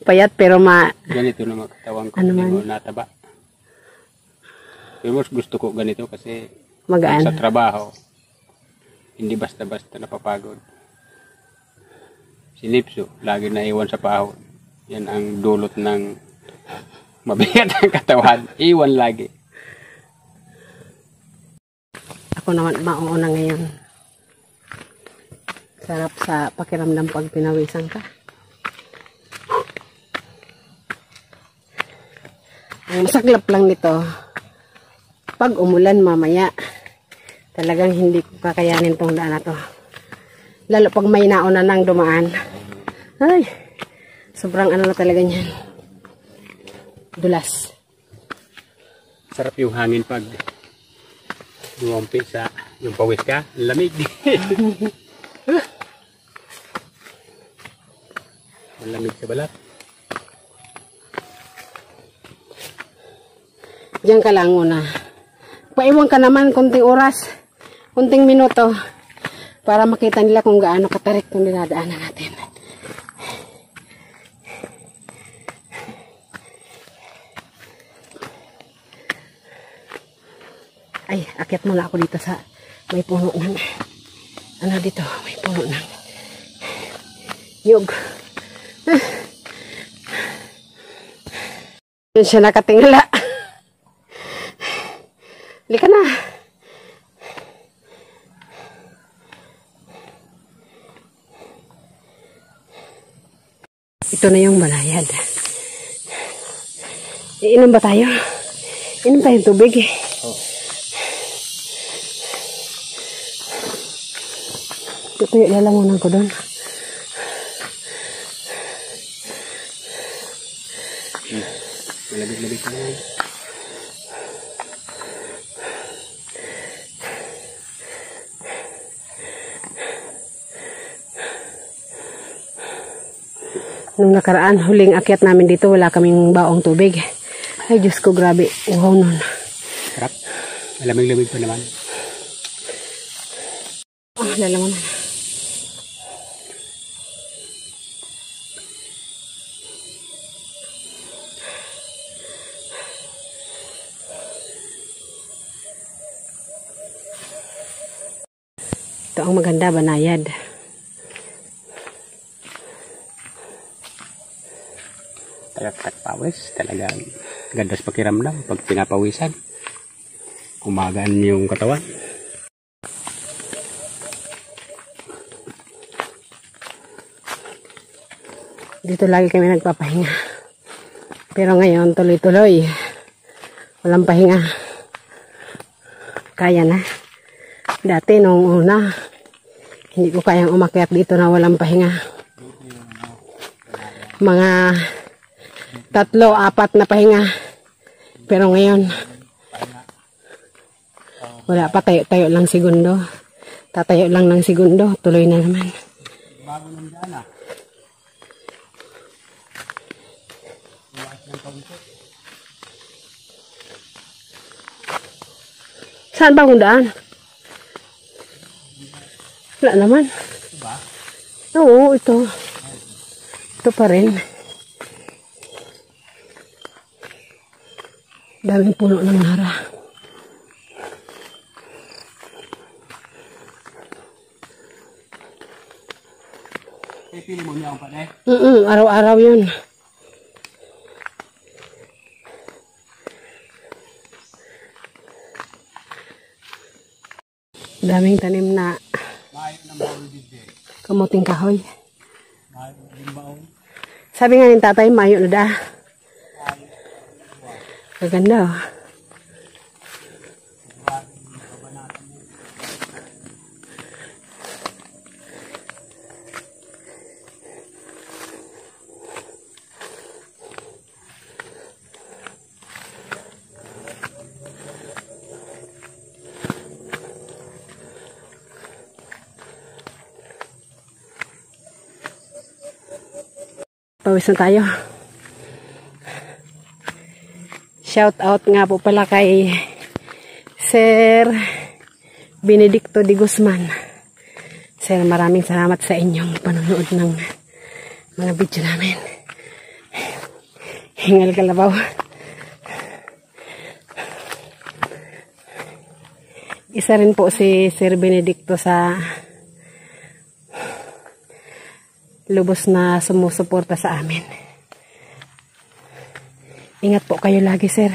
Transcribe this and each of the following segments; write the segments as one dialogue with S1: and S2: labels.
S1: Payat pero
S2: ganito na katawan ko.
S1: Ano man?
S2: Nataba. Pero mas gusto ko ganito kasi
S1: magaan.
S2: sa trabaho, hindi basta-basta napapagod. Si Nipso, lagi na iwan sa pahon. Yan ang dulot ng mabigat ang katawan. Iwan lagi.
S1: Ako naman mauuna ngayon. Sarap sa pakiramdam pag pinawisan ka. Ang masaklap lang nito, pag umulan mamaya, talagang hindi ko kakayanin tong daan na to. Lalo pag may nauna nang dumaan. Ay, sobrang ano na talaga niyan. Dulas.
S2: Sarap yung hangin pag dumampi sa yung pawis ka, lamig. Malamig sa balat.
S1: Diyan ka lang muna. Paiwan ka naman konting oras, konting minuto para makita nila kung gaano katarik itong dinadaanan natin. Ay, akyat muna ako dito sa may puno ng ano dito, may puno ng yug. Yun siya nakatingala. Lika na. Ito na yung balayad. Iinom ba tayo? Inom tayong tubig eh.
S2: Oh.
S1: Ito yung lalamunan ko doon.
S2: Malabig-labig ka na.
S1: Nung nakaraan, huling akyat namin dito, wala kaming baong tubig. Ay, Diyos ko, grabe. Uhaw nun.
S2: Sarap. Malamig-lamig pa naman.
S1: Oh, lalaman na. Ito ang maganda, banayad.
S2: Tagaktak pawis, talagang ganda sa pakiramdam pag pinapawisan. Kumagaan yung katawan.
S1: Dito lagi kami nagpapahinga. Pero ngayon, tuloy-tuloy. Walang pahinga. Kaya na. Dati, nung una, hindi ko kayang umakyat dito na walang pahinga. Mga 3-4 na pahinga. Pero ngayon, wala pa, tayo lang segundo. Tatayo lang ng segundo, tuloy na naman.
S2: Bago ng daan
S1: Saan ba ang daan? Wala naman.
S2: Diba?
S1: Oo, ito. Ito pa rin. Daming puno ng nara.
S2: Pili mo niya ang pala eh.
S1: Araw-araw yun. Daming tanim na kamuting kahoy. Sabi nga ng tatay, mayo na da. Maganda oh. Pawis na tayo. Shout out nga po pala kay Sir Benedicto de Guzman. Sir, maraming salamat sa inyong panonood ng mga video namin. Hingal kalabaw. Isa rin po si Sir Benedicto sa lubos na sumusuporta sa amin. Ingat po kayo lagi, sir.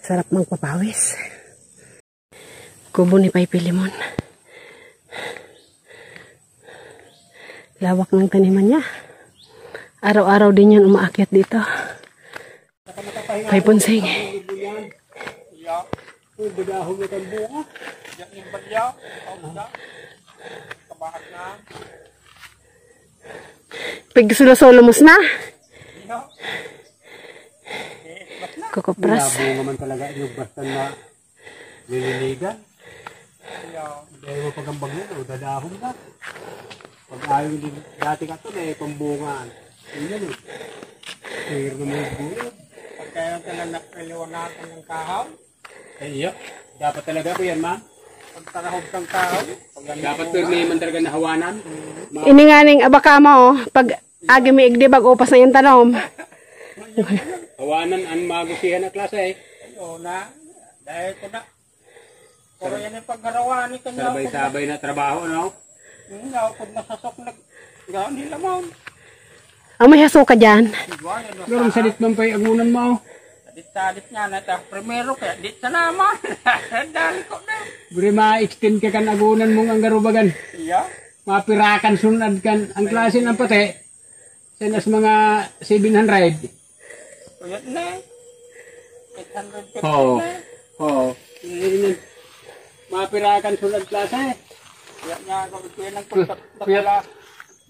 S1: Sarap magpapawis. Kubo ni Pai Pilimon. Lawak ng taniman niya. Araw-araw din yan umaakyat dito. Pai Ponsing. Pagsulo-solo mo na. Kukupras.
S2: Labo naman talaga yung basta na lililigan. Dahil mo pagambag mo, dadahon na. Pag ayaw din, dati ka ito na pambungaan. Yun yan eh. Kaya naman yung bulo.
S3: Pagkaya ka na napiliwanatan ng kahaw,
S2: Iya. Dapat talaga po yan, ma'am.
S3: pagtarahog ng kahaw,
S2: Dapat po may mandaraga na hawanan.
S1: Ini nga ning abaka mo, pag agi mi igdi bag upas na yung tanom.
S2: Hawanan ang magusihan na klase eh.
S3: ayun na, dahil ko na. Puro yan yung paggarawan ni kanya.
S2: Sabay-sabay na trabaho, no?
S3: Pag nasasok na, gano'n nila mo.
S1: Ang may haso ka dyan.
S2: Pero ang salit man pa yung agunan mo.
S3: Sadit nga na ito. Primero kaya, dit sa naman. Dali ko na.
S2: Buri ma-extend ka kan agunan mong ang garubagan.
S3: Iya.
S2: Mapirakan sunad kan ang klase ng pati. Sinas mga 700.
S3: Kuyat na. 850
S2: Oo.
S3: na.
S2: Oo. Mapirakan sunad klase.
S3: Kaya nga, kaya nang punta.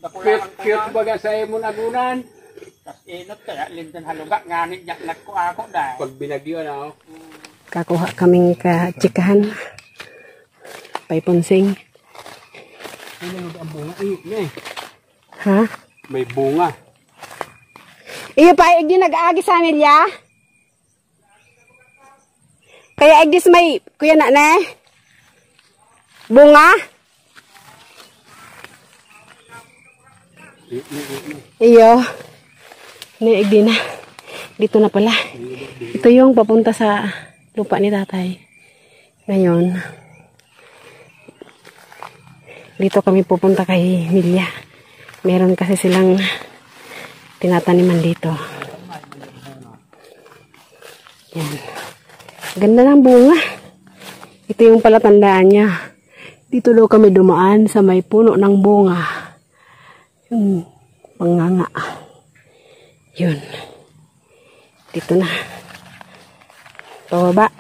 S2: Cute, cute baga sa imong agunan.
S3: Tapos inot kaya, lindan haluga. Nganit niya, nagko ako dahil.
S2: Pag binagyo na, oh.
S1: Kakuha kaming ka-chikahan. Pai Ponsing.
S2: Ano ang bunga? Ay,
S1: Ha?
S2: may bunga.
S1: Iyo pa, igdi nag-aagi sa nilya. Kaya igdis may, kuya na ne? Bunga? Iyo. Ne, igdi na. Dito na pala. Ito yung papunta sa lupa ni tatay. Ngayon, dito kami pupunta kay Milya. Meron kasi silang tinataniman dito. Yan. Ganda ng bunga. Ito yung palatandaan niya. Dito daw kami dumaan sa may puno ng bunga. Yung panganga. Yun. Dito na. Pababa.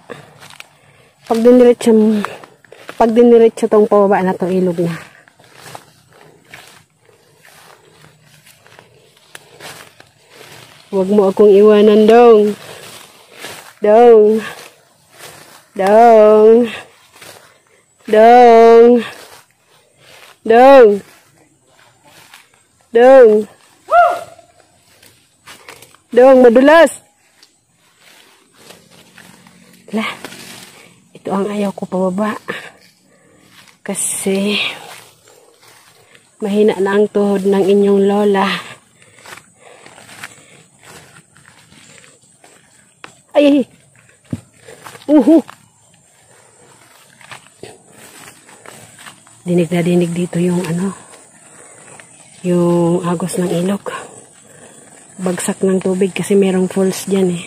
S1: Pag diniretso tong pababa na to, ilog na. Huwag mo akong iwanan, Dong. Dong. Dong. Dong. Dong. Dong. Dong, madulas. Lah. Ito ang ayaw ko pababa. Kasi mahina na ang tuhod ng inyong lola. Ay! Dinig na dinig dito yung yung agos ng ilog. Bagsak ng tubig kasi merong falls dyan eh.